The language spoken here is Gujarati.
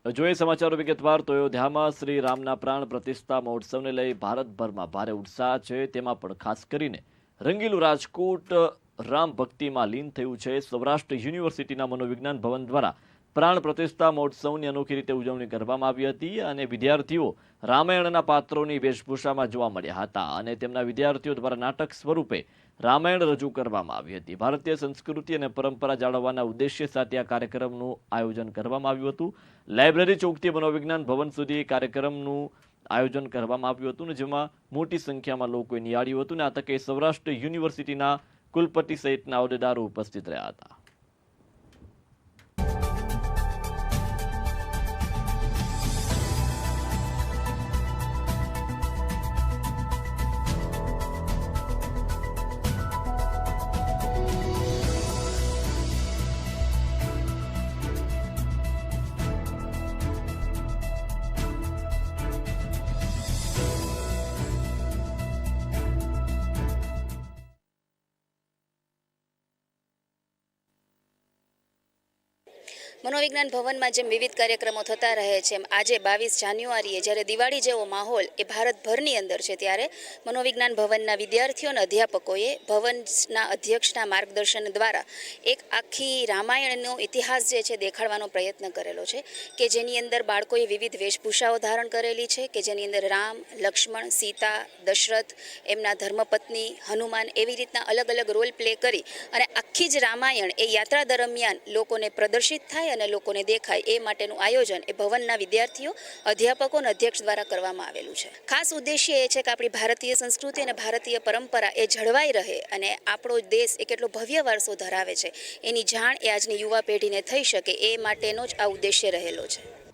જોઈએ સમાચારો વિગતવાર તો અયોધ્યામાં શ્રી રામના પ્રાણ પ્રતિષ્ઠા મહોત્સવને લઈ ભારતભરમાં ભારે ઉત્સાહ છે. તેમાં પણ ખાસ કરીને રંગીલું રાજકોટ રામ ભક્તિમાં લીન થયું છે. સૌરાષ્ટ્ર યુનિવર્સિટીના મનોવિજ્ઞાન ભવન દ્વારા પ્રાણ પ્રતિષ્ઠા મહોત્સવની અનોખી રીતે ઉજવણી કરવામાં આવી હતી અને વિદ્યાર્થીઓ રામાયણના પાત્રોની વેશભૂષામાં જોવા મળ્યા હતા અને તેમના વિદ્યાર્થીઓ દ્વારા નાટક સ્વરૂપે રામાયણ રજૂ કરવામાં આવી હતી. ભારતીય સંસ્કૃતિ અને પરંપરા જાળવવાના ઉદ્દેશ્ય સાથે આ કાર્યક્રમનું આયોજન કરવામાં આવ્યું હતું. લાઇબ્રેરી ચોકથી મનોવિજ્ઞાન ભવન સુધી કાર્યક્રમનું આયોજન કરવામાં આવ્યું હતું, જેમાં મોટી સંખ્યામાં લોકોએ નિહાળ્યું હતું અને આ તકે સૌરાષ્ટ્ર યુનિવર્સિટીના કુલપતિ સહિતના હોદ્દેદારો ઉપસ્થિત રહ્યા હતા. મનોવિજ્ઞાન ભવનમાં જેમ વિવિધ કાર્યક્રમો થતા રહે છે, એમ આજે 22 જાન્યુઆરીએ જ્યારે દિવાળી જેવો માહોલ એ ભારતભરની અંદર છે, ત્યારે મનોવિજ્ઞાન ભવનના વિદ્યાર્થીઓ અને અધ્યાપકોએ ભવનના અધ્યક્ષના માર્ગદર્શન દ્વારા એક આખી રામાયણનો ઇતિહાસ જે છે દેખાડવાનો પ્રયત્ન કરેલો છે, કે જેની અંદર બાળકોએ વિવિધ વેશભૂષાઓ ધારણ કરેલી છે, કે જેની અંદર રામ, લક્ષ્મણ, સીતા, દશરથ, એમના ધર્મપત્ની, હનુમાન, એવી રીતના અલગ અલગ રોલ પ્લે કરી અને આખી જ રામાયણ એ યાત્રા દરમિયાન લોકોને પ્રદર્શિત થાય અને લોકોને દેખાય એ માટેનું આયોજન એ ભવનના વિદ્યાર્થીઓ, અધ્યાપકો અને અધ્યક્ષ દ્વારા કરવામાં આવેલું છે. ખાસ ઉદ્દેશ્ય એ છે કે આપણી ભારતીય સંસ્કૃતિ અને ભારતીય પરંપરા એ જળવાઈ રહે અને આપણો દેશ એ કેટલો ભવ્ય વારસો ધરાવે છે એની જાણ એ આજની યુવા પેઢીને થઈ શકે એ માટેનો જ આ ઉદ્દેશ્ય રહેલો છે.